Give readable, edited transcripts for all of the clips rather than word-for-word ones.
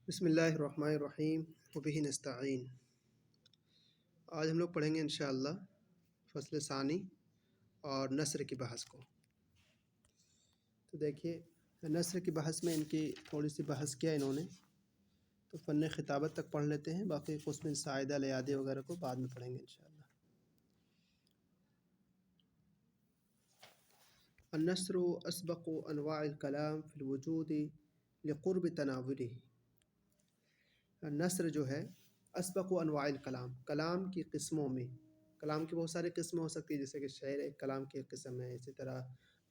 بسم اللہ الرحمن الرحیم وبہ نستعین۔ آج ہم لوگ پڑھیں گے انشاءاللہ فصل ثانی اور نثر کی بحث کو۔ تو دیکھیے نثر کی بحث میں ان کی تھوڑی سی بحث کیا انہوں نے، تو فن خطابت تک پڑھ لیتے ہیں، باقی قسم سائدہ لیادے وغیرہ کو بعد میں پڑھیں گے انشاءاللہ۔ النثر اسبق انواع الکلام فی الوجود لقرب تناولہ۔ نثر جو ہے اسبق انواع الکلام، کلام کی قسموں میں، کلام کی بہت ساری قسمیں ہو سکتی ہیں، جیسے کہ شعر ایک کلام کی ایک قسم ہے، اسی طرح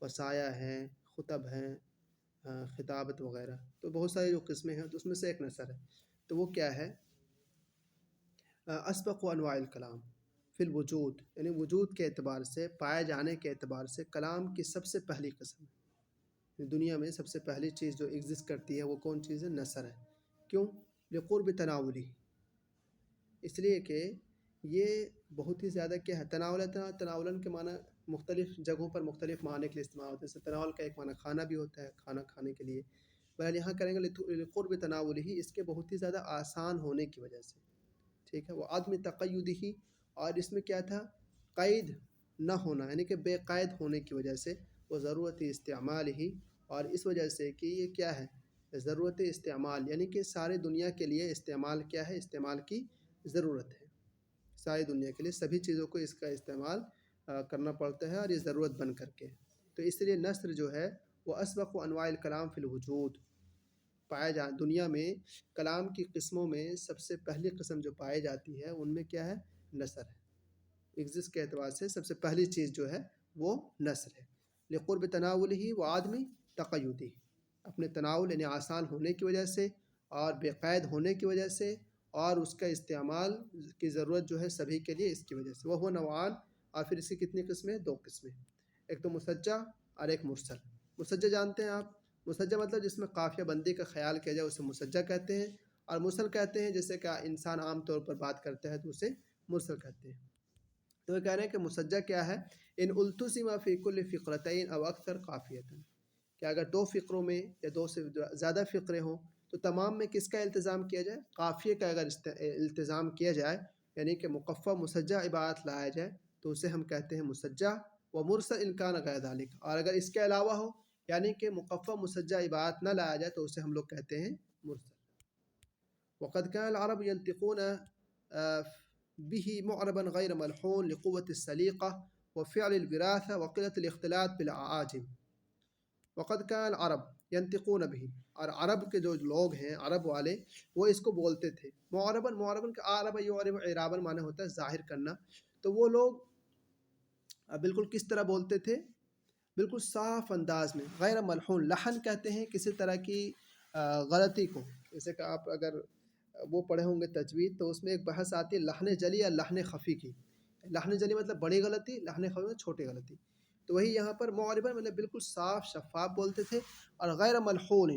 وصایا ہیں، خطب ہیں، خطابت وغیرہ، تو بہت ساری جو قسمیں ہیں تو اس میں سے ایک نثر ہے۔ تو وہ کیا ہے؟ اسبق انواع الکلام فی الوجود، یعنی وجود کے اعتبار سے، پائے جانے کے اعتبار سے کلام کی سب سے پہلی قسم ہے۔ دنیا میں سب سے پہلی چیز جو ایگزسٹ کرتی ہے وہ کون چیز ہے؟ نثر ہے۔ کیوں؟ لقرب تناولی، اس لیے کہ یہ بہت ہی زیادہ کیا ہے، تناولن کے معنی مختلف جگہوں پر مختلف معنی کے لیے استعمال ہوتے ہیں۔ جیسے تناول کا ایک معنی کھانا بھی ہوتا ہے، کھانا کھانے کے لیے، بہرحال یہاں کریں گے لقرب تناول ہی، اس کے بہت ہی زیادہ آسان ہونے کی وجہ سے، ٹھیک ہے۔ وہ عدم تقید ہی، اور اس میں کیا تھا؟ قید نہ ہونا، یعنی کہ بے قید ہونے کی وجہ سے، وہ ضرورت استعمال ہی، اور اس وجہ سے کہ یہ کیا ہے؟ ضرورت استعمال، یعنی کہ ساری دنیا کے لیے استعمال کیا ہے؟ استعمال کی ضرورت ہے، ساری دنیا کے لیے سبھی چیزوں کو اس کا استعمال کرنا پڑتا ہے، اور یہ ضرورت بن کر کے، تو اس لیے نثر جو ہے وہ اسبق انواع الکلام فی الوجود، پایا دنیا میں کلام کی قسموں میں سب سے پہلی قسم جو پائی جاتی ہے ان میں کیا ہے؟ نثر ہے۔ ایگزسٹ کے اعتبار سے سب سے پہلی چیز جو ہے وہ نثر ہے۔ لقرب تناول ہی و آدمی تقیدی، اپنے تناول یعنی آسان ہونے کی وجہ سے اور بے قید ہونے کی وجہ سے، اور اس کا استعمال کی ضرورت جو ہے سبھی کے لیے، اس کی وجہ سے۔ وہ نوعان، اور پھر اس کی کتنی قسمیں؟ دو قسمیں، ایک تو مسجع اور ایک مرسل۔ مسجع جانتے ہیں آپ؟ مسجع مطلب جس میں قافیہ بندی کا خیال کیا جائے اسے مسجع کہتے ہیں، اور مرسل کہتے ہیں جیسے کہ انسان عام طور پر بات کرتا ہے تو اسے مرسل کہتے ہیں۔ تو وہ کہہ رہے ہیں کہ مسجع کیا ہے؟ ان التزم فی کل فقرتین او اکثر قافیۃ، کہ اگر دو فقروں میں یا دو سے زیادہ فقرے ہوں تو تمام میں کس کا التزام کیا جائے؟ قافیے کا اگر التزام کیا جائے، یعنی کہ مقفع مسجع عبارت لایا جائے تو اسے ہم کہتے ہیں مسجع۔ و مرسل ان کان غیر ذالک، اور اگر اس کے علاوہ ہو، یعنی کہ مقفع مسجع عبارت نہ لایا جائے تو اسے ہم لوگ کہتے ہیں مرسل۔ وقد كان العرب ينطقون به معربا غير ملحون لقوة السليقة وفعل الوراثة وقلة الاختلاط بالأعاجم۔ وقد كان العرب ينطقون به، اور عرب کے جو لوگ ہیں، عرب والے، وہ اس کو بولتے تھے معرباً، معرباً کا عرب یعرب اعراباً معنی ہوتا ہے ظاہر کرنا، تو وہ لوگ بالکل کس طرح بولتے تھے؟ بالکل صاف انداز میں، غیر ملحون، لحن کہتے ہیں کسی طرح کی غلطی کو، جیسے کہ آپ اگر وہ پڑھے ہوں گے تجوید تو اس میں ایک بحث آتی ہے لحن جلی یا لحن خفی کی۔ لحن جلی مطلب بڑی غلطی، لحن خفی مطلب چھوٹی غلطی، تو وہی یہاں پر معرباً مطلب بالکل صاف شفاف بولتے تھے، اور غیر ملحون،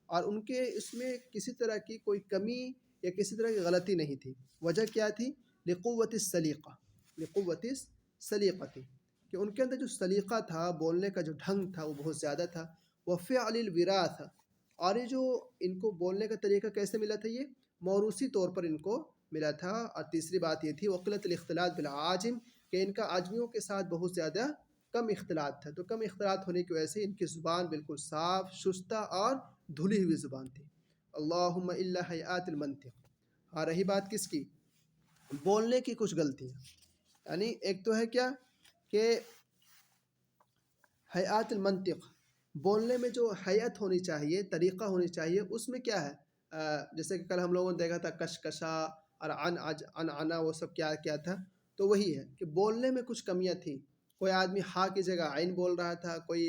اور ان کے اس میں کسی طرح کی کوئی کمی یا کسی طرح کی غلطی نہیں تھی۔ وجہ کیا تھی؟ لقوت السلیقہ، لقوت السلیقہ، کہ ان کے اندر جو سلیقہ تھا، بولنے کا جو ڈھنگ تھا وہ بہت زیادہ تھا۔ وفعل الوراثہ، اور یہ جو ان کو بولنے کا طریقہ کیسے ملا تھا؟ یہ موروثی طور پر ان کو ملا تھا۔ اور تیسری بات یہ تھی وقلۃ الاختلاط بالعاجم، کہ ان کا عجمیوں کے ساتھ بہت زیادہ کم اختلاط تھا، تو کم اختلاط ہونے کی وجہ سے ان کی زبان بالکل صاف، شستہ اور دھلی ہوئی زبان تھی۔ اللہم الا ہیئات المنطق، اور رہی بات کس کی؟ بولنے کی کچھ غلطیاں، یعنی ایک تو ہے کیا کہ ہیئات المنطق، بولنے میں جو ہیئت ہونی چاہیے، طریقہ ہونی چاہیے، اس میں کیا ہے؟ جیسے کہ کل ہم لوگوں نے دیکھا تھا کشکشا اور عنا، وہ سب کیا کیا تھا؟ تو وہی ہے کہ بولنے میں کچھ کمیاں تھیں۔ کوئی آدمی ہا کی جگہ عین بول رہا تھا، کوئی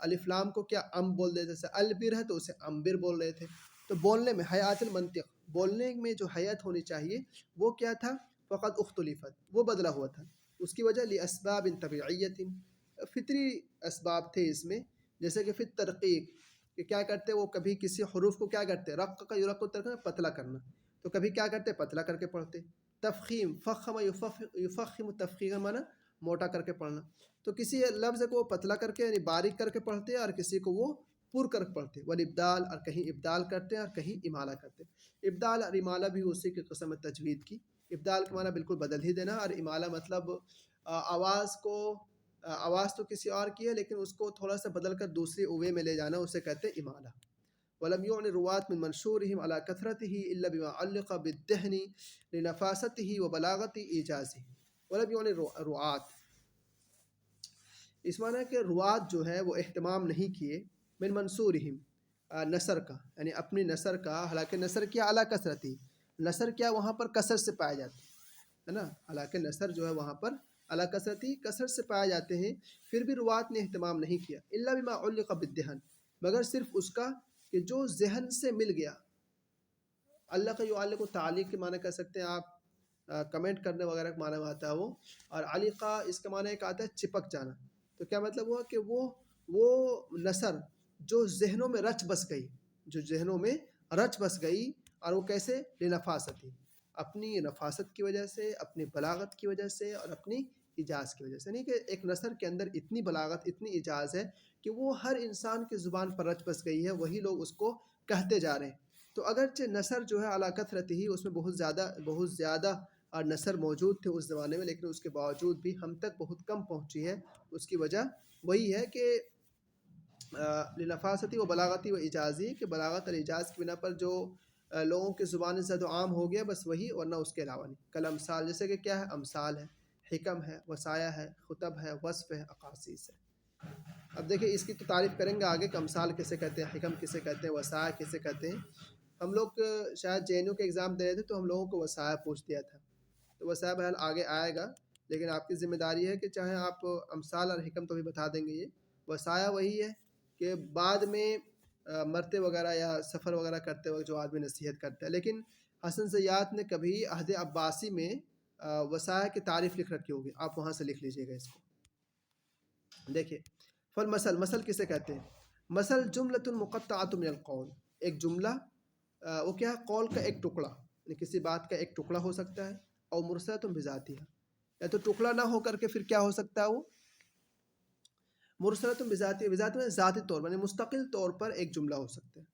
الف لام کو کیا ام بول دیتے، جیسے البر ہے تو اسے امبر بول رہے تھے۔ تو بولنے میں ہیئات المنطق، بولنے میں جو ہیئت ہونی چاہیے وہ کیا تھا؟ فقط اختلفت، وہ بدلا ہوا تھا۔ اس کی وجہ لاسباب طبیعیت، فطری اسباب تھے اس میں، جیسے کہ فی الترقیق، کہ کیا کرتے وہ کبھی کسی حروف کو کیا کرتے؟ رق کا یرق ترقیق، پتلا کرنا، تو کبھی کیا کرتے؟ پتلا کر کے پڑھتے۔ تفخیم، فخم یفخم تفخیما مانا موٹا کر کے پڑھنا، تو کسی لفظ کو پتلا کر کے یعنی باریک کر کے پڑھتے، اور کسی کو وہ پر کر پڑھتے ہیں، والابدال اور کہیں ابدال کرتے ہیں اور کہیں امالہ کرتے ہیں۔ ابدال اور امالہ بھی اسی کے قسم تجوید کی۔ ابدال کا معنی بالکل بدل ہی دینا، اور امالہ مطلب آواز تو کسی اور کی ہے لیکن اس کو تھوڑا سا بدل کر دوسری اوے میں لے جانا، اسے کہتے ہیں امالہ۔ ولم يعن الرواة من منشورهم على كثرته إلا بما علق بالدهن لنفاسته وبلاغة إيجازه۔ ولم يعن الرواة، اس معنی ہے کہ روات جو ہے وہ اہتمام نہیں کیے من منصورہم، نثر کا، یعنی اپنی نثر کا، حالانکہ نثر کیا اعلیٰ کثرت ہی، نثر کیا وہاں پر کثرت سے پائے جاتے ہے نا، حالانکہ نثر جو ہے وہاں پر اعلیٰ کثرت ہی کثرت سے پائے جاتے ہیں، پھر بھی روات نے اہتمام نہیں کیا، الا بما علق بالدہن، مگر صرف اس کا کہ جو ذہن سے مل گیا۔ اللہ کا یعلق کو تعلیق کے معنی کہہ سکتے ہیں آپ، کمنٹ کرنے وغیرہ کا معنی میں آتا ہے وہ، اور علیقہ اس کا معنی ایک آتا ہے چپک جانا۔ تو کیا مطلب ہوا کہ وہ نثر جو ذہنوں میں رچ بس گئی، جو ذہنوں میں رچ بس گئی، اور وہ کیسے؟ لنفاست ہی، اپنی نفاست کی وجہ سے، اپنی بلاغت کی وجہ سے، اور اپنی اجاز کی وجہ سے، نہیں کہ ایک نثر کے اندر اتنی بلاغت، اتنی اجاز ہے کہ وہ ہر انسان کی زبان پر رچ بس گئی ہے، وہی لوگ اس کو کہتے جا رہے ہیں۔ تو اگرچہ نثر جو ہے علی کثرت ہی، اس میں بہت زیادہ اور نثر موجود تھے اس زمانے میں، لیکن اس کے باوجود بھی ہم تک بہت کم پہنچی ہے۔ اس کی وجہ وہی ہے کہ لنفاستی و بلاغتی و اجازی، کہ بلاغت اور اجاز کی بنا پر جو لوگوں کی زبان زد و عام ہو گیا، بس وہی، ورنہ اس کے علاوہ نہیں۔ کل امثال، جیسے کہ کیا ہے؟ امثال ہے، حکم ہے، وصایا ہے، خطب ہے، وصف ہے، اقاصیص ہے۔ اب دیکھیں اس کی تو تعریف کریں گے آگے کہ امثال کسے کہتے ہیں، حکم کسے کہتے ہیں، وصایا کسے کہتے ہیں۔ ہم لوگ شاید جے این یو کے ایگزام دے رہے تھے تو ہم لوگوں کو وصایا پوچھ دیا تھا، تو وصایا بہرحال آگے آئے گا، لیکن آپ کی ذمہ داری ہے کہ چاہے آپ امثال اور حکم تو بھی بتا دیں گے۔ یہ وصایا وہی ہے کہ بعد میں مرتے وغیرہ یا سفر وغیرہ کرتے وقت جو آدمی نصیحت کرتا ہے، لیکن حسن زیات نے کبھی عہد عباسی میں وصایا کی تعریف لکھ رکھی ہوگی، آپ وہاں سے لکھ لیجئے گا اس کو۔ دیکھیں فالمثل، مثل کسے کہتے ہیں؟ مثل جملۃ مقطعۃ من القول، ایک جملہ وہ کیا ہے؟ قول کا ایک ٹکڑا، یعنی کسی بات کا ایک ٹکڑا ہو سکتا ہے، اور مرسلۃ بذاتها، یا تو ٹکڑا نہ ہو کر کے پھر کیا ہو سکتا ہے؟ وہ مرسلۃ بذاتها، بذات میں ذاتی طور پر، یعنی مستقل طور پر ایک جملہ ہو سکتا ہے،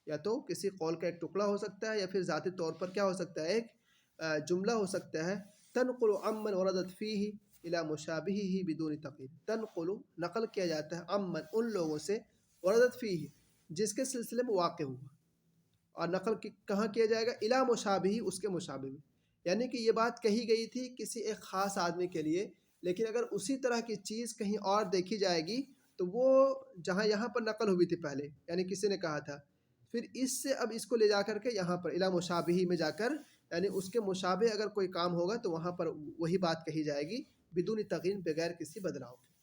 یا تو کسی قول کا ایک ٹکڑا ہو سکتا ہے، یا پھر ذاتی طور پر کیا ہو سکتا ہے؟ ایک جملہ ہو سکتا ہے۔ تنقل عمن وردت فیہ الی مشابہہ بدون تقید، تنقل نقل کیا جاتا ہے، عمن ان لوگوں سے، وردت فیہ جس کے سلسلے میں واقع ہوا، اور نقل کہاں کیا جائے گا؟ الی مشابہہ، اس کے مشابہ میں، یعنی کہ یہ بات کہی گئی تھی کسی ایک خاص آدمی کے لیے، لیکن اگر اسی طرح کی چیز کہیں اور دیکھی جائے گی تو وہ جہاں یہاں پر نقل ہوئی تھی پہلے، یعنی کسی نے کہا تھا، پھر اس سے اب اس کو لے جا کر کے یہاں پر الی مشابہہ میں جا کر، یعنی اس کے مشابہ اگر کوئی کام ہوگا تو وہاں پر وہی بات کہی جائے گی بدون تغییر، بغیر کسی بدلاؤ کے۔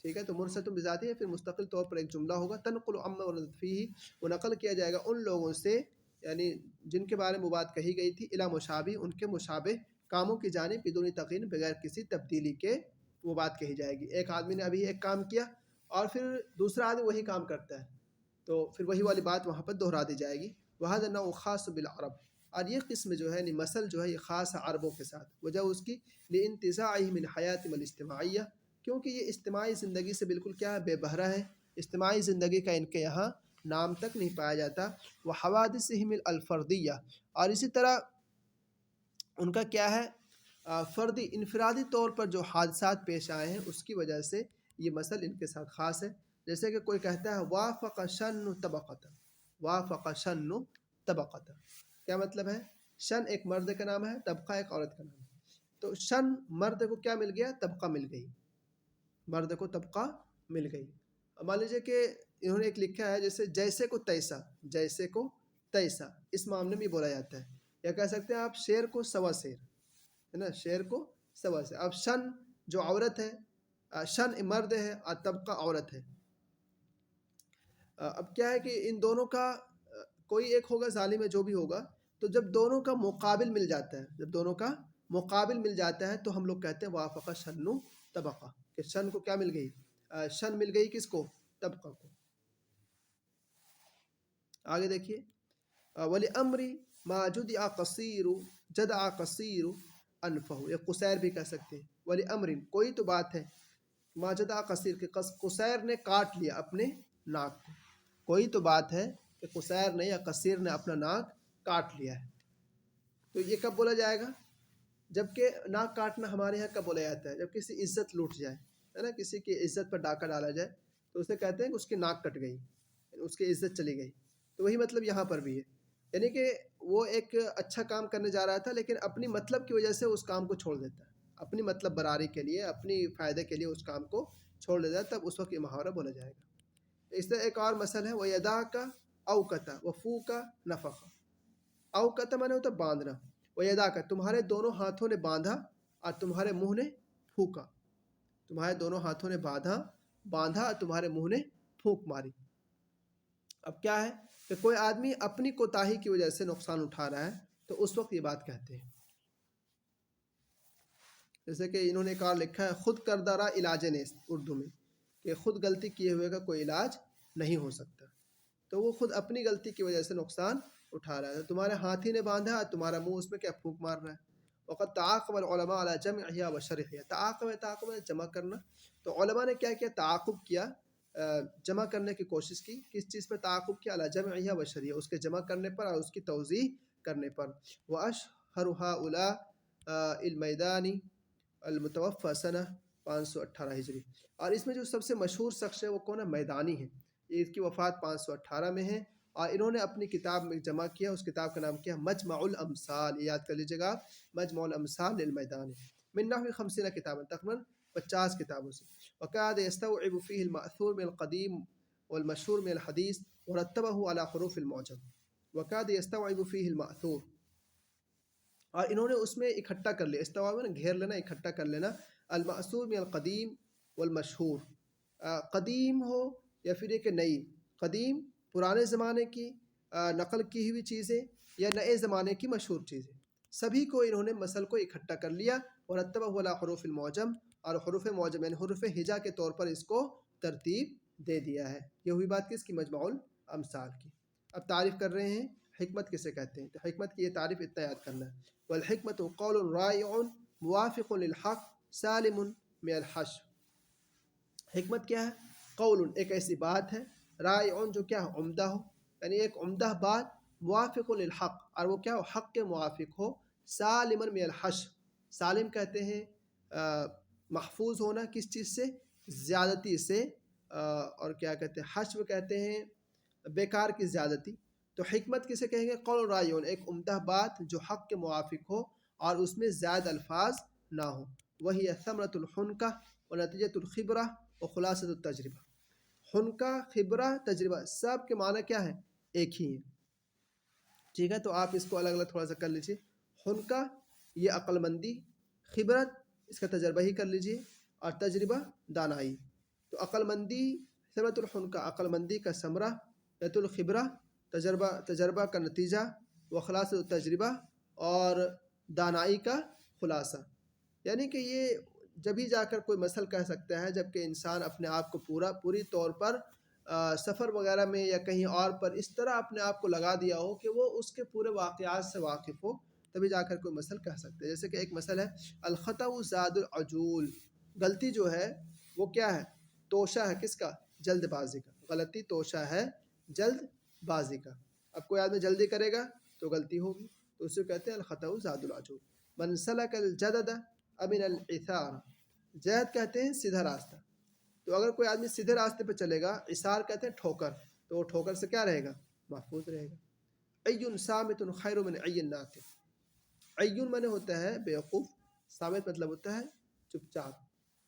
ٹھیک ہے، تو مرسلۃ بذاتہ ہے، پھر مستقل طور پر ایک جملہ ہوگا۔ تنقل عمن وردت فیہ، وہ نقل کیا جائے گا ان لوگوں سے، یعنی جن کے بارے میں وہ بات کہی گئی تھی، الی مشابہ، ان کے مشابہ کاموں کی جانب، بدون تغییر، بغیر کسی تبدیلی کے وہ بات کہی جائے گی۔ ایک آدمی نے ابھی ایک کام کیا اور پھر دوسرا آدمی وہی کام کرتا ہے، تو پھر وہی والی بات وہاں پر دہرا دی جائے گی۔ وَهَذَا النَّوْعُ خَاصٌ بِالْعَرَبِ، اور یہ قسم جو ہے، یعنی مثل جو ہے، یہ خاص ہے عربوں کے ساتھ۔ وجہ اس کی لِانْتِزَاعِهِ مِنْ حَيَاتِهِمُ الاجتماعیہ، کیونکہ یہ اجتماعی زندگی سے بالکل کیا ہے؟ بے بہرہ ہے، اجتماعی زندگی کا ان کے یہاں نام تک نہیں پایا جاتا۔ وَحَوَادِثِهِمُ الْفَرْدِیَّہ، اور اسی طرح ان کا کیا ہے؟ فردی، انفرادی طور پر جو حادثات پیش آئے ہیں اس کی وجہ سے یہ مثل ان کے ساتھ خاص ہے۔ جیسے کہ کوئی کہتا ہے وافق شن طبقۃ، وافق شن طبقۃ، کیا مطلب ہے؟ شن ایک مرد کا نام ہے، طبقہ ایک عورت کا نام ہے، تو شن مرد کو کیا مل گیا؟ طبقہ مل گئی، مرد کو طبقہ مل گئی۔ مان لیجیے کہ انہوں نے ایک لکھا ہے جیسے جیسے کو تیسا، جیسے کو تیسا، اس معاملے میں بولا جاتا ہے، یا کہہ سکتے ہیں آپ شیر کو سوا شیر، ہے نا، شیر کو سوا شیر۔ اب شن جو عورت ہے، شن مرد ہے اور طبقہ عورت ہے، اب کیا ہے کہ ان دونوں کا کوئی ایک ہوگا ظالم ہے جو بھی ہوگا، تو جب دونوں کا مقابل مل جاتا ہے، جب دونوں کا مقابل مل جاتا ہے تو ہم لوگ کہتے ہیں وافق شن طبقہ، کہ شن کو کیا مل گئی؟ شن مل گئی کس کو؟ طبقہ کو۔ آگے دیکھیے وَلِأَمْرِ مَا جُدِعَ قَصِيرُ جَدَعَ قَصِيرُ أَنْفَهُ، یا قصیر بھی کہہ سکتے ہیں۔ وَلِأَمْرٍ، کوئی تو بات ہے، ما جدع قصیر، کے قصیر نے کاٹ لیا اپنے ناک کو، کوئی تو بات ہے کہ قصیر نے یا قصیر نے اپنا ناک کاٹ لیا ہے، تو یہ کب بولا جائے گا؟ جبکہ ناک کاٹنا ہمارے یہاں کب بولا جاتا ہے؟ جب کسی عزت لوٹ جائے، ہے نا، کسی کی عزت پر ڈاکہ ڈالا جائے تو اسے کہتے ہیں کہ اس کی ناک کٹ گئی، اس کی عزت چلی گئی. تو وہی مطلب یہاں پر بھی ہے، یعنی کہ وہ ایک اچھا کام کرنے جا رہا تھا لیکن اپنی مطلب کی وجہ سے اس کام کو چھوڑ دیتا ہے، اپنی مطلب براری کے لیے، اپنی فائدے کے لیے اس کام کو چھوڑ دیتا ہے، تب اس وقت یہ محاورہ بولا جائے گا. اس طرح ایک اور مثل ہے، وہ یدا کا اوکتا و فو کا نفقہ. اوکتا مانے ہوتا باندھنا، وہ یدا کا تمہارے دونوں ہاتھوں نے باندھا اور تمہارے منہ نے پھونکا. تمہارے دونوں ہاتھوں نے باندھا اور تمہارے منہ نے پھونک ماری. اب کیا ہے کہ کوئی آدمی اپنی کوتاہی کی وجہ سے نقصان اٹھا رہا ہے تو اس وقت یہ بات کہتے ہیں. جیسے کہ انہوں نے کہا لکھا ہے خود کردارا علاج نیست اردو میں، کہ خود غلطی کیے ہوئے کا کوئی علاج نہیں ہو سکتا. تو وہ خود اپنی غلطی کی وجہ سے نقصان اٹھا رہا ہے. تمہارے ہاتھی نے باندھا، تمہارا منہ اس میں کیا پھونک مار رہا ہے. وقت تعاقب العلماء علی جمعها وشرحها. تعاقب جمع کرنا، تو علماء نے کیا کیا؟ تعاقب کیا، جمع کرنے کی کوشش کی. کس چیز پر تعاقب کیا؟ علی جمعها وشرحها، اس کے جمع کرنے پر اور اس کی توضیح کرنے پر. واشهر هؤلاء المیدانی المتوفى سنہ 518 ہجری. اور اس میں جو سب سے مشہور شخص ہے وہ کون ہے؟ میدانی ہے. اس کی وفات 518 میں ہے اور انہوں نے اپنی کتاب میں جمع کیا، اس کتاب کا نام کیا؟ مجمع الامثال. یاد کر لیجیے گا، مجمع الامثال للمیدانی من نحو 50 کتابا، تقریباً 50 کتابوں سے. وقعد يستوعب فيه المأثور من القدیم والمشہور من الحدیث ورتبه على حروف المعجم. وقعد يستوعب فيه المأثور، اور انہوں نے اس میں اکٹھا کر لیا، استوعاب میں گھیر لینا، اکٹھا کر لینا. المأثور من القدیم والمشہور، قدیم ہو یا پھر ایک نئی. قدیم پرانے زمانے کی نقل کی ہوئی چیزیں یا نئے زمانے کی مشہور چیزیں، سبھی کو انہوں نے مسل کو اکٹھا کر لیا. اور رتبہ علی حروف المعجم، اور حروف معجم یعنی حروف ہجا کے طور پر اس کو ترتیب دے دیا ہے. یہ ہوئی بات کس کی؟ مجمع الامثال کی. اب تعریف کر رہے ہیں حکمت کسے کہتے ہیں. تو حکمت کی یہ تعریف اتنا یاد کرنا ہے. والحکمت قول رائع موافق للحق سالم من الحش. حکمت کیا ہے؟ قول، ایک ایسی بات ہے، رائع جو کیا ہے؟ عمدہ ہو، یعنی ایک عمدہ بات، موافق للحق، اور وہ کیا ہو؟ حق کے موافق ہو. سالم من الحش، سالم کہتے ہیں محفوظ ہونا کس چیز سے؟ زیادتی سے. اور کیا کہتے ہیں؟ حشو کہتے ہیں بیکار کی زیادتی. تو حکمت کسے کہیں گے؟ قول رائعون، ایک عمدہ بات جو حق کے موافق ہو اور اس میں زائد الفاظ نہ ہو. وہی ثمرۃ الحنکہ ونتیجۃ الخبرہ وخلاصۃ التجربہ. حنکہ، خبرہ، تجربہ، سب کے معنی کیا ہے؟ ایک ہی ہیں. ٹھیک ہے، تو آپ اس کو الگ الگ تھوڑا سا کر لیجیے. حنکہ یہ عقل مندی، خبرت اس کا تجربہ ہی کر لیجیے، اور تجربہ دانائی. تو عقل مندی، ثمرۃ الحنکہ عقل مندی کا ثمرہ، رت الخبرہ تجربہ کا نتیجہ، وخلاصۃ التجربہ اور دانائی کا خلاصہ. یعنی کہ یہ جبھی جا کر کوئی مثل کہہ سکتا ہے جب کہ انسان اپنے آپ کو پوری طور پر سفر وغیرہ میں یا کہیں اور پر اس طرح اپنے آپ کو لگا دیا ہو کہ وہ اس کے پورے واقعات سے واقف ہو، تبھی جا کر کوئی مثل کہہ سکتے ہیں. جیسے کہ ایک مثل ہے الخطأ زاد العجول، غلطی جو ہے وہ کیا ہے؟ توشہ ہے کس کا؟ جلد بازی کا. غلطی توشہ ہے جلد بازی کا. اب کوئی آدمی جلدی کرے گا تو غلطی ہوگی، تو اسے کہتے ہیں الخطأ زاد العجول. من سلک الجدد امن العثار، جہد کہتے ہیں سیدھا راستہ. تو اگر کوئی آدمی سیدھے راستے پہ چلے گا، عثار کہتے ہیں ٹھوکر، تو وہ ٹھوکر سے کیا رہے گا؟ محفوظ رہے گا. عین صامت خیر من عین ناطق. عین معنی ہوتا ہے بیوقوف، صامت مطلب ہوتا ہے چپ چاپ.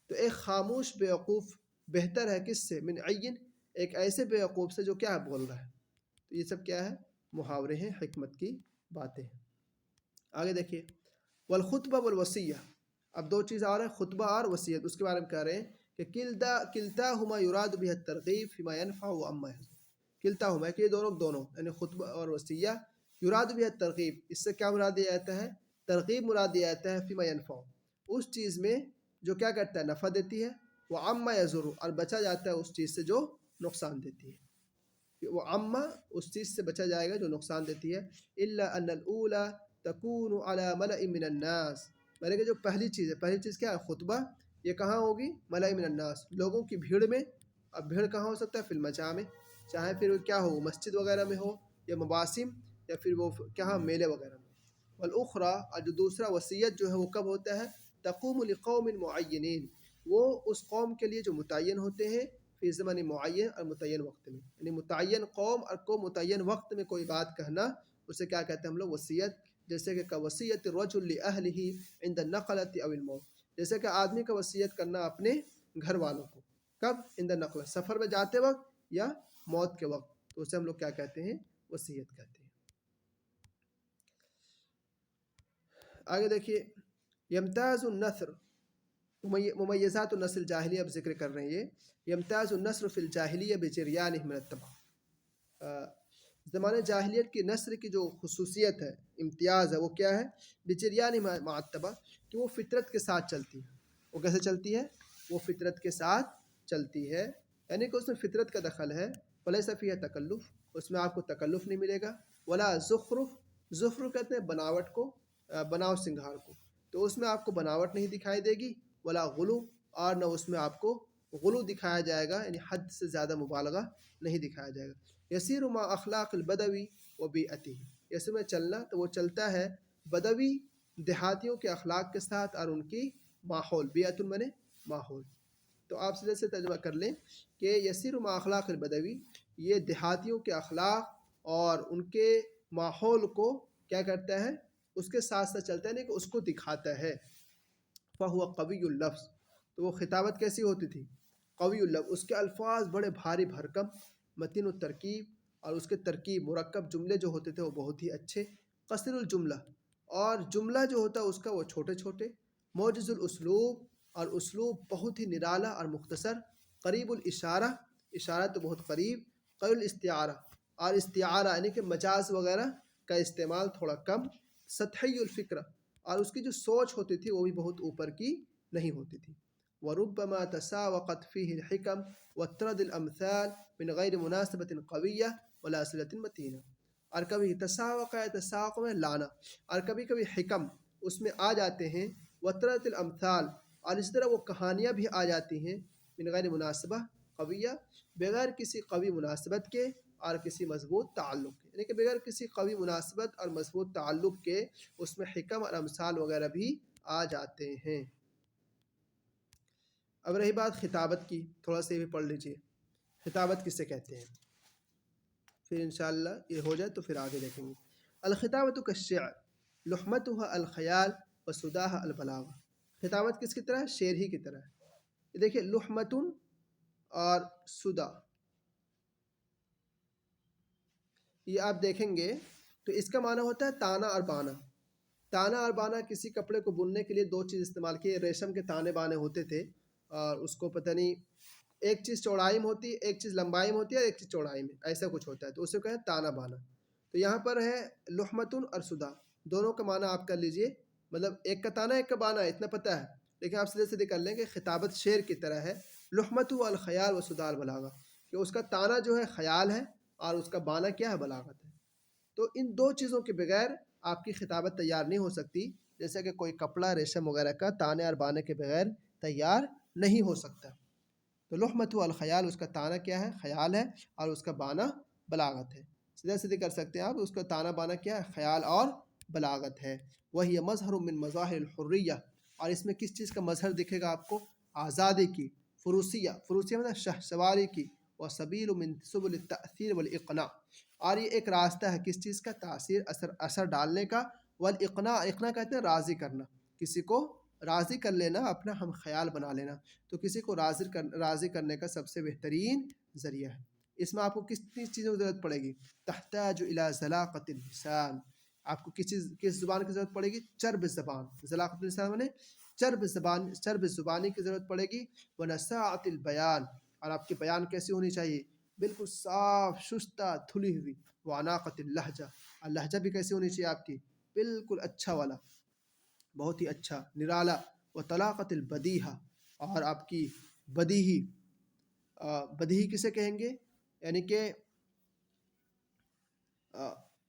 تو ایک خاموش بیوقوف بہتر ہے کس سے؟ من عین، ایک ایسے بیوقوف سے جو کیا بول رہا ہے. تو یہ سب کیا ہے؟ محاورے ہیں، حکمت کی باتیں ہیں. آگے دیکھیے والخطبہ والوصیہ. اب دو چیز اور ہیں، خطبہ اور وصیت، اس کے بارے میں کہہ رہے ہیں کہ کلتاہما یراد بہ الترغیب فیما ینفع واما یضر. کلتاہما کہ یہ دونوں یعنی خطبہ اور وصیہ، یراد بہ الترغیب، اس سے کیا مراد دیا جاتا ہے؟ ترغیب مراد دیا جاتا ہے فیما ینفع، اس چیز میں جو کیا کرتا ہے؟ نفع دیتی ہے. واما یضر، اور بچا جاتا ہے اس چیز سے جو نقصان دیتی ہے. وہ عامہ اس چیز سے بچا جائے گا جو نقصان دیتی ہے. الا ان الاولى تكون على ملأ من الناس، مطلب کہ جو پہلی چیز کیا ہے؟ خطبہ. یہ کہاں ہوگی؟ ملأ من الناس، لوگوں کی بھیڑ میں. اب بھیڑ کہاں ہو سکتا ہے؟ فی المجامع، چاہے پھر وہ کیا ہو مسجد وغیرہ میں ہو یا مواسم یا پھر وہ کیا میلے وغیرہ میں. والاخرى اور جو دوسرا وصیت جو ہے وہ کب ہوتا ہے؟ تقوم لقوم معینین، وہ اس قوم کے لیے جو متعین ہوتے ہیں فی زمن معین اور متعین وقت میں، یعنی متعین قوم اور کو متعین وقت میں کوئی بات کہنا اسے کیا کہتے ہیں ہم لوگ؟ وصیت. جیسے کہ وصیت الرجل لأہلہ عند النقلۃ او الموت، جیسے کہ آدمی کا وصیت کرنا اپنے گھر والوں کو کب؟ عند النقلۃ، سفر میں جاتے وقت یا موت کے وقت، تو اسے ہم لوگ کیا کہتے ہیں؟ وصیت کہتے ہیں. آگے دیکھیے یمتاز النثر، ممیزات النسل جاہلیہ اب ذکر کر رہے ہیں. یہ یمتاز النصر فی الجاہلیہ بجریانہ من التبع، زمانہ جاہلیت کی نثر کی جو خصوصیت ہے، امتیاز ہے، وہ کیا ہے؟ بجریانہ مع التبع، کہ وہ فطرت کے ساتھ چلتی ہے. وہ کیسے چلتی ہے؟ وہ فطرت کے ساتھ چلتی ہے، یعنی کہ اس میں فطرت کا دخل ہے. ولیس فیہا تکلف، اس میں آپ کو تکلف نہیں ملے گا. ولا زخرف، زخرف کہتے ہیں بناوٹ کو، بناؤ سنگھار کو، تو اس میں آپ کو بناوٹ نہیں دکھائی دے گی. ولا غلو، اور نہ اس میں آپ کو غلو دکھایا جائے گا، یعنی حد سے زیادہ مبالغہ نہیں دکھایا جائے گا. یسیر مع اخلاق البدوی و بیعتہ، اس میں چلنا تو وہ چلتا ہے بدوی دیہاتیوں کے اخلاق کے ساتھ اور ان کی ماحول، بیعت المنے ماحول. تو آپ سیدھے سے ترجمہ کر لیں کہ یسیر مع اخلاق البدوی، یہ دیہاتیوں کے اخلاق اور ان کے ماحول کو کیا کرتا ہے؟ اس کے ساتھ ساتھ چلتا ہے، نہیں کہ اس کو دکھاتا ہے. فہو قوی اللفظ، تو وہ خطابت کیسی ہوتی تھی؟ قوی اللفظ، اس کے الفاظ بڑے بھاری بھرکم، متین الترکیب، اور اس کے ترکیب مرکب جملے جو ہوتے تھے وہ بہت ہی اچھے. قصر الجملہ، اور جملہ جو ہوتا ہے اس کا وہ چھوٹے چھوٹے. موجز الاسلوب، اور اسلوب بہت ہی نرالا اور مختصر. قریب الاشارہ، اشارہ تو بہت قریب. قلیل الاستعارہ، اور استعارہ یعنی کہ مجاز وغیرہ کا استعمال تھوڑا کم. سطحی الفکر، اور اس کی جو سوچ ہوتی تھی وہ بھی بہت اوپر کی نہیں ہوتی تھی. وربما تساوقت فيه الحكم وترد الامثال من غیر مناسبت قویہ ولا صلة متینہ، اور کبھی تساوق ہے، تساوق میں لانا، اور کبھی کبھی حکم اس میں آ جاتے ہیں. وترد الامثال، اور اس طرح وہ کہانیاں بھی آ جاتی ہیں. من غیر مناسبہ قویہ، بغیر کسی قوی مناسبت کے اور کسی مضبوط تعلق کے، یعنی کہ بغیر کسی قوی مناسبت اور مضبوط تعلق کے اس میں حکم اور امثال وغیرہ بھی آ جاتے ہیں. اب رہی بات خطابت کی، تھوڑا سا یہ بھی پڑھ لیجئے. خطابت کسے کہتے ہیں؟ پھر انشاءاللہ یہ ہو جائے تو پھر آگے دیکھیں گے. الخطابت کالشعر لحمتها الخیال وسداها البلاغہ، خطابت کس کی طرح ہے؟ شعر ہی کی طرح ہے. یہ دیکھیں لحمتن اور سدا، یہ آپ دیکھیں گے تو اس کا معنی ہوتا ہے تانا اور بانا. تانا اور بانا، کسی کپڑے کو بننے کے لیے دو چیز استعمال کیے. ریشم کے تانے بانے ہوتے تھے، اور اس کو پتہ نہیں ایک چیز چوڑائی میں ہوتی ہے، ایک چیز لمبائی میں ہوتی ہے، اور ایک چیز چوڑائی میں، ایسا کچھ ہوتا ہے، تو اسے کہیں تانا بانا. تو یہاں پر ہے لحمتن اور سدا، دونوں کا معنی آپ کر لیجئے. مطلب ایک کا تانا ایک کا بانا اتنا پتہ ہے، لیکن آپ سیدھے سیدھے کر لیں کہ خطابت شعر کی طرح ہے. لحمت الخیال و سدا البلاغہ، کہ اس کا تانا جو ہے خیال ہے اور اس کا بانا کیا ہے؟ بلاغت ہے. تو ان دو چیزوں کے بغیر آپ کی خطابت تیار نہیں ہو سکتی. جیسے کہ کوئی کپڑا ریشم وغیرہ کا تانے اور بانے کے بغیر تیار نہیں ہو سکتا. تو لحمت الخیال، اس کا تانا کیا ہے؟ خیال ہے، اور اس کا بانا بلاغت ہے. سیدھا سیدھے کر سکتے ہیں آپ، اس کا تانا بانا کیا ہے؟ خیال اور بلاغت ہے. وہی مظہر من مظاہر الحریہ، اور اس میں کس چیز کا مظہر دکھے گا آپ کو؟ آزادی کی. فروسیہ، فروسیہ مطلب شہ سواری کی. وسبیل من سبل التأثیر والاقناع، اور یہ ایک راستہ ہے کس چیز کا؟ تاثیر، اثر ڈالنے کا. والاقناع، اقناع کہتے ہیں راضی کرنا، کسی کو راضی کر لینا، اپنا ہم خیال بنا لینا. تو کسی کو راضی کرنے کا سب سے بہترین ذریعہ ہے. اس میں آپ کو کس چیزوں کی ضرورت پڑے گی؟ تحتاج الی ذلاقۃ اللسان، آپ کو کس زبان کی ضرورت پڑے گی؟ چرب زبان. ذلاقۃ اللسان میں چرب زبانی کی ضرورت پڑے گی. ونساعۃ البیان، اور آپ کی بیان کیسی ہونی چاہیے؟ بالکل صاف شستہ دھلی ہوئی. وعناقۃ اللہجہ، اور لہجہ بھی کیسی ہونی چاہیے آپ کی؟ بالکل اچھا والا، بہت ہی اچھا نرالا. وطلاقۃ البدیہہ، اور آپ کی بدیہی. بدیہی کسے کہیں گے؟ یعنی کہ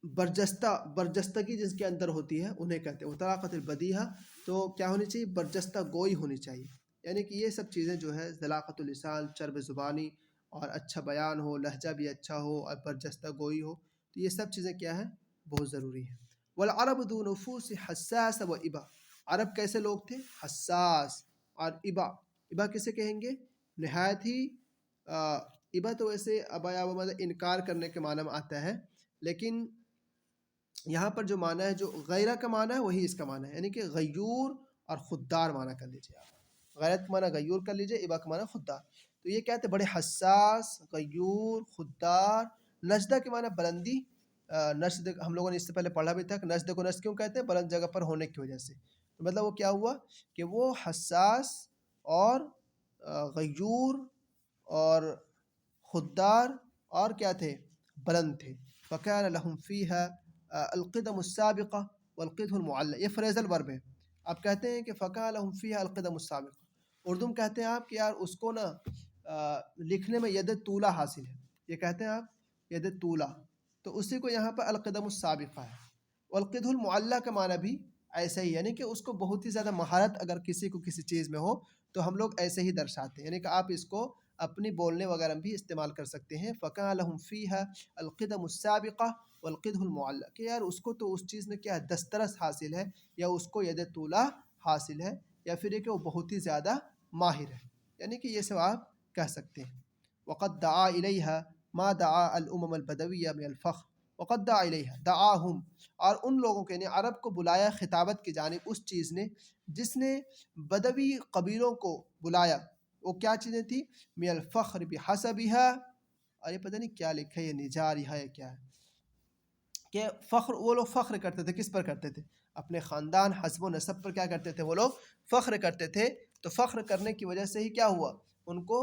برجستگی جس کے اندر ہوتی ہے انہیں کہتے ہیں وطلاقۃ البدیہہ. تو کیا ہونی چاہیے؟ برجستہ گوئی ہونی چاہیے. یعنی کہ یہ سب چیزیں جو ہے ذلاقۃ اللسان، چرب زبانی اور اچھا بیان ہو، لہجہ بھی اچھا ہو اور برجستہ گوئی ہو. تو یہ سب چیزیں کیا ہیں؟ بہت ضروری ہیں. والعرب ذو نفوس حساس و ابا. عرب کیسے لوگ تھے؟ حساس اور ابا. ابا کسے کہیں گے؟ نہایت ہی ابا تو ویسے ابا یا مطلب انکار کرنے کے معنی میں آتا ہے، لیکن یہاں پر جو معنی ہے، جو غیرہ کا معنی ہے وہی اس کا معنی ہے، یعنی کہ غیور اور خوددار معنی کر لیجیے آپ. غیرت کا معنی غیور کر لیجیے، ابا کا معنی خوددار. تو یہ کہتے ہیں بڑے حساس، غیور، خوددار. نجدہ کے معنی بلندی. نشد ہم لوگوں نے اس سے پہلے پڑھا بھی تھا کہ نشد کو نشد کیوں کہتے ہیں؟ بلند جگہ پر ہونے کی وجہ سے. تو مطلب وہ کیا ہوا کہ وہ حساس اور غیور اور خوددار اور کیا تھے؟ بلند تھے. فَكَانَ لَهُمْ فِيهَا الْقِدَمُ السَّابِقَةُ وَالْقِدْحُ الْمُعَلَّقُ. یہ فریزل ورب ہے. آپ کہتے ہیں کہ فَكَانَ لَهُمْ فِيهَا الْقِدَمُ السَّابِقَةُ. اردو میں کہتے ہیں آپ کہ یار اس کو نا لکھنے میں ید طولہ حاصل ہے. یہ کہتے ہیں آپ ید طولہ، تو اسی کو یہاں پر القدم السابقہ ہے. والقدح المعلّہ کا معنی بھی ایسا ہی، یعنی کہ اس کو بہت ہی زیادہ مہارت اگر کسی کو کسی چیز میں ہو تو ہم لوگ ایسے ہی درشاتے ہیں، یعنی کہ آپ اس کو اپنی بولنے وغیرہ میں بھی استعمال کر سکتے ہیں. فَكَانَ لَهُمْ فِيهَا الْقِدَمُ السَّابِقَةُ وَالْقِدْحُ الْمُعَلَّقُ. کہ یار اس کو تو اس چیز میں کیا ہے؟ دسترس حاصل ہے، یا اس کو ید طولہ حاصل ہے، یا پھر یہ کہ وہ بہت ہی زیادہ ماہر ہے. یعنی کہ یہ سب آپ کہہ سکتے ہیں. وَقَدْ دَعَا إِلَيْهَا مَا دَعَا الْأُمَمَ الْبَدَوِيَّةَ مِنَ الْفَخْرِ. وَقَدْ دَعَا إِلَيْهَا دَعَاهُمْ. اور ان لوگوں کے یعنی عرب کو بلایا خطابت کی جانب اس چیز نے جس نے بدوی قبیلوں کو بلایا. وہ کیا چیزیں تھی؟ من الفخر بحسبها. اور یہ پتہ نہیں کیا لکھا ہے، یہ نجاری ہے یا کیا ہے، کہ فخر وہ لوگ فخر کرتے تھے. کس پر کرتے تھے؟ اپنے خاندان حسب و نسب پر کیا کرتے تھے؟ وہ لوگ فخر کرتے تھے. تو فخر کرنے کی وجہ سے ہی کیا ہوا؟ ان کو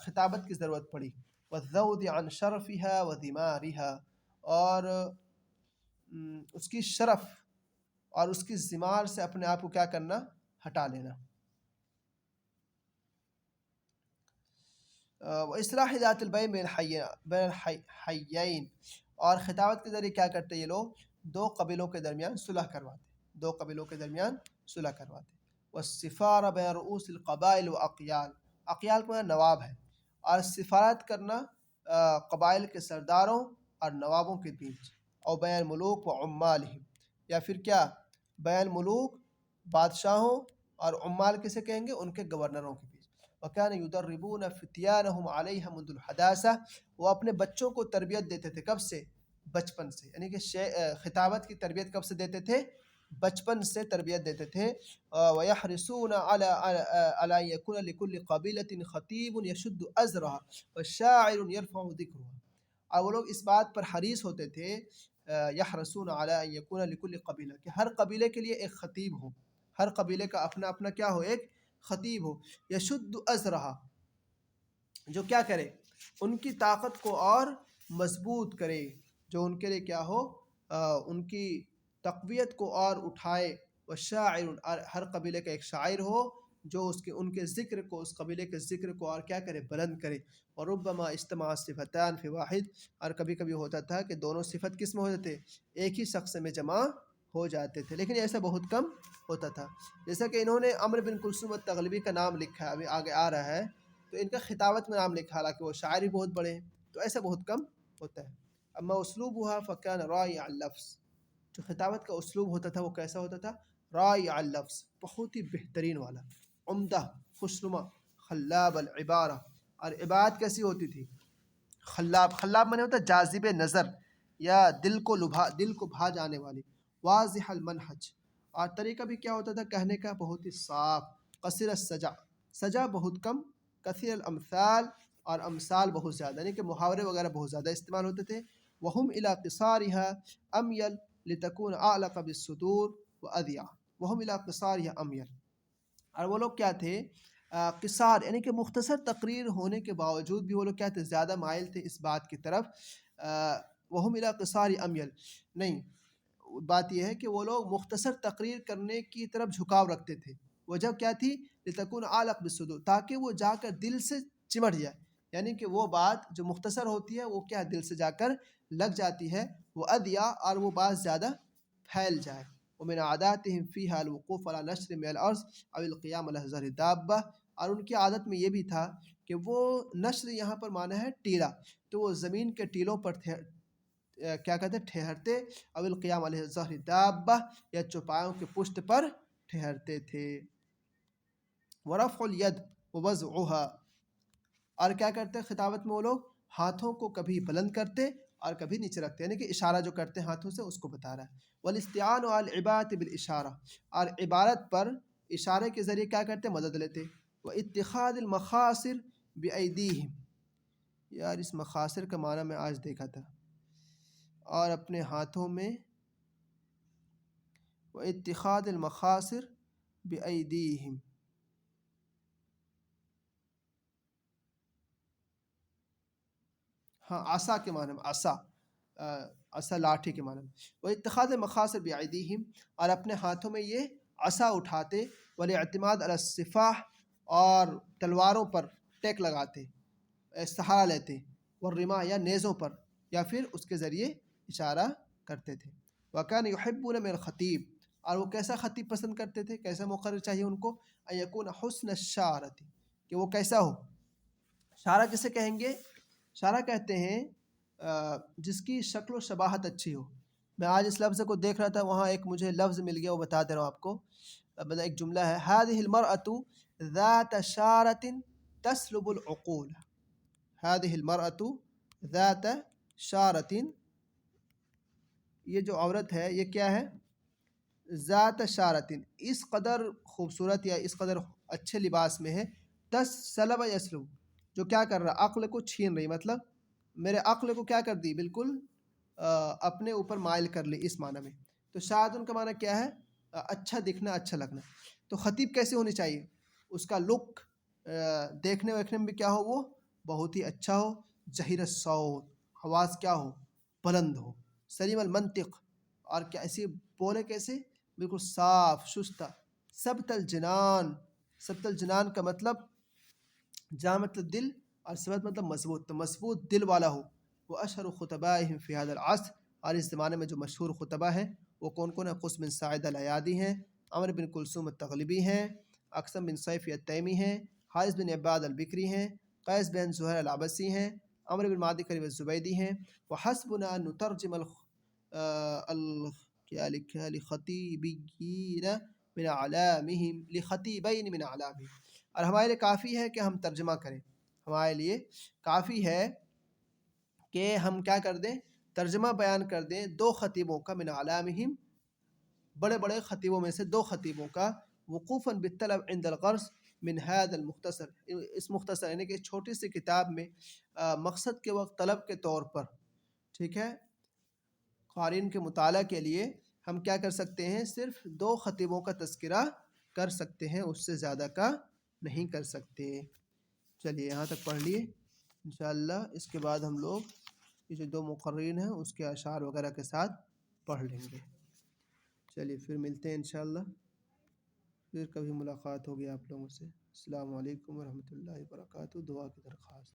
خطابت کی ضرورت پڑی. والذود عن شرفها وذمارها. اور اس کی شرف اور اس کی ذمار سے اپنے آپ کو کیا کرنا؟ ہٹا لینا. وإصلاح ذات البین بین الحیین. اور خطابت کے ذریعے کیا کرتے یہ لوگ؟ دو قبیلوں کے درمیان صلح کرواتے. دو قبیلوں کے درمیان صلح کرواتے. والسفارہ بین رؤوس القبائل واقیال. اقیال کو نواب ہے، اور سفارت کرنا قبائل کے سرداروں اور نوابوں کے بیچ. اور بین ملوک و عمالہم. یا پھر کیا؟ بین ملوک بادشاہوں اور عمال کسے کہیں گے؟ ان کے گورنروں کے بیچ. وَكَانَ يُدَرِّبُونَ فِتْيَانَهُمْ عَلَيْهَا مُنْذُ الْحَدَاثَةِ. وہ اپنے بچوں کو تربیت دیتے تھے. کب سے؟ بچپن سے. یعنی کہ خطابت کی تربیت کب سے دیتے تھے؟ بچپن سے تربیت دیتے تھے. وَيَحْرِصُونَ عَلَىٰ أَن يَكُونَ لِكُلِّ قَبِيلَةٍ خَطِيبٌ يَشُدُّ أَزْرَهَا وَشَاعِرٌ يَرْفَعُ ذِكْرَهَا. اور وہ لوگ اس بات پر حریص ہوتے تھے، يَحْرِصُونَ عَلَىٰ أَن يَكُونَ لِكُلِّ قَبِيلَةٍ، کہ ہر قبیلے کے لیے ایک خطیب ہو. ہر قبیلے کا اپنا اپنا کیا ہو؟ ایک خطیب ہو. یشد ازرہا، جو کیا کرے؟ ان کی طاقت کو اور مضبوط کرے، جو ان کے لیے کیا ہو؟ ان کی تقویت کو اور اٹھائے. والشاعر، اور ہر قبیلے کا ایک شاعر ہو جو ان کے ذکر کو، اس قبیلے کے ذکر کو اور کیا کرے؟ بلند کرے. وربما اجتمع صفتان فی واحد. اور کبھی کبھی ہوتا تھا کہ دونوں صفت کس میں ہوتے تھے؟ ایک ہی شخص میں جمع ہو جاتے تھے، لیکن ایسا بہت کم ہوتا تھا. جیسا کہ انہوں نے عمرو بن کلثوم التغلبی کا نام لکھا ہے، ابھی آگے آ رہا ہے، تو ان کا خطابت میں نام لکھا، حالانکہ وہ شاعر بھی بہت بڑے ہیں. تو ایسا بہت کم ہوتا ہے. اما اسلوبها فكان رائع اللفظ. جو خطابت کا اسلوب ہوتا تھا وہ کیسا ہوتا تھا؟ رائع اللفظ، بہت ہی بہترین والا، عمدہ، خوشنما. خلاب العبارہ، اور عبارت کیسی ہوتی تھی؟ خلاب. خلاب معنی ہوتا ہے جاذب نظر یا دل کو بھا جانے والی. واضح المنہج، اور طریقہ بھی کیا ہوتا تھا کہنے کا؟ بہت ہی صاف. قصیر السجع، سجع بہت کم. کثیر الامثال، اور امثال بہت زیادہ، یعنی کہ محاورے وغیرہ بہت زیادہ استعمال ہوتے تھے. وہم الی قصارها امیل لتکون اعلق بالصدور وادیع. وہم الی قصارها امیل، اور وہ لوگ کیا تھے؟ قصار یعنی کہ مختصر تقریر ہونے کے باوجود بھی وہ لوگ کیا تھے؟ زیادہ مائل تھے اس بات کی طرف. وہم الی قصار امیل، نہیں، بات یہ ہے کہ وہ لوگ مختصر تقریر کرنے کی طرف جھکاؤ رکھتے تھے. وجہ کیا تھی؟ لتکون اعلق بالصدور، تاکہ وہ جا کر دل سے چمٹ جائے. یعنی کہ وہ بات جو مختصر ہوتی ہے وہ کیا دل سے جا کر لگ جاتی ہے. وہ ادیا، اور وہ بات زیادہ پھیل جائے. ومن عاداتهم فيها الوقوف على نشر من الارض او القيام على هزار الدابه. اور ان کی عادت میں یہ بھی تھا کہ وہ نشر یہاں پر مانا ہے ٹیلا، تو وہ زمین کے ٹیلوں پر کیا کہتے ہیں ٹھہرتے، او القیام علیہ ظہر دابہ یا چوپایوں کے پشت پر ٹھہرتے تھے۔ ورفع الید ووضعها، اور کیا کرتے ہیں خطابت میں وہ لوگ ہاتھوں کو کبھی بلند کرتے اور کبھی نیچے رکھتے، یعنی کہ اشارہ جو کرتے ہیں ہاتھوں سے اس کو بتا رہا ہے۔ والاستعان علی العبارۃ بالاشارہ، اور عبارت پر اشارے کے ذریعے کیا کرتے مدد لیتے۔ واتخاذ المخاصر بایدیہم، یار اس مخاصر کا معنی میں آج دیکھا تھا، اور اپنے ہاتھوں میں واتخاذ المخاصر بایدیہم، ہاں عصا کے معنی میں، عصا لاٹھی کے معنی میں۔ وہ اتخاذ مخاصر بعیدیہم، اور اپنے ہاتھوں میں یہ عصا اٹھاتے، والاعتماد علی السفاح، اور تلواروں پر ٹیک لگاتے، سہارا لیتے، والرماح یا نیزوں پر، یا پھر اس کے ذریعے اشارہ کرتے تھے۔ وکان یحبون من الخطیب، اور وہ کیسا خطیب پسند کرتے تھے، کیسا مقرر چاہیے ان کو، ان یکون حسن الشارۃ، کہ وہ کیسا ہو۔ شارہ کسے کہیں گے؟ شارہ کہتے ہیں جس کی شکل و شباہت اچھی ہو۔ میں آج اس لفظ کو دیکھ رہا تھا، وہاں ایک مجھے لفظ مل گیا، وہ بتا دے رہا ہوں آپ کو۔ مطلب ایک جملہ ہے، هذه المرأة ذات شارة تسلب العقول، هذه المرأة ذات شارة، یہ جو عورت ہے یہ کیا ہے؟ ذات شارة، اس قدر خوبصورت یا اس قدر اچھے لباس میں ہے، تسلب یسلب، جو کیا کر رہا، عقل کو چھین رہی، مطلب میرے عقل کو کیا کر دی، بالکل اپنے اوپر مائل کر لی، اس معنی میں۔ تو شاعتن کا معنی کیا ہے؟ اچھا دکھنا، اچھا لگنا۔ تو خطیب کیسے ہونی چاہیے؟ اس کا لک دیکھنے ویکھنے میں بھی کیا ہو، وہ بہت ہی اچھا ہو، جہیر الصوت، آواز کیا ہو، بلند ہو، سلیم المنطق، اور کیسے بولے، کیسے بالکل صاف شستہ، ثبت الجنان، ثبت الجنان کا مطلب جہاں مطلب دل، اور ثبت مطلب مضبوط، تو مضبوط دل والا ہو۔ وہ اشہر خطبائہم فی هذا العصر، اور اس زمانے میں جو مشہور خطبہ ہیں وہ کون کون ہیں؟ قس بن ساعد الایادی ہیں، عمر بن کلثوم التغلبی ہیں، اقسم بن صیفی التیمی ہیں، حارث بن عباد البکری ہیں، قیس بن زہر العبسی ہیں، عمر بن معدی کریم الزبیدی ہیں۔ وحسبنا ان نترجم کیا لکھا ہے، لخطیبین من اعلامہم، لخطیبین من اعلامہم، اور ہمارے لیے کافی ہے کہ ہم ترجمہ کریں، ہمارے لیے کافی ہے کہ ہم کیا کر دیں، ترجمہ بیان کر دیں دو خطیبوں کا، من اعلامہم، بڑے بڑے خطیبوں میں سے دو خطیبوں کا، وقوفاً بالطلب عند الغرض من هذا المختصر، اس مختصر یعنی کہ چھوٹی سی کتاب میں مقصد کے وقت طلب کے طور پر، ٹھیک ہے، قارئین کے مطالعہ کے لیے ہم کیا کر سکتے ہیں، صرف دو خطیبوں کا تذکرہ کر سکتے ہیں، اس سے زیادہ کا نہیں کر سکتے۔ چلیے یہاں تک پڑھ لیے انشاءاللہ، اس کے بعد ہم لوگ یہ جو دو مقررین ہیں اس کے اشعار وغیرہ کے ساتھ پڑھ لیں گے۔ چلیے پھر ملتے ہیں انشاءاللہ، پھر کبھی ملاقات ہوگی آپ لوگوں سے۔ السلام علیکم ورحمۃ اللہ وبرکاتہ، دعا کی درخواست۔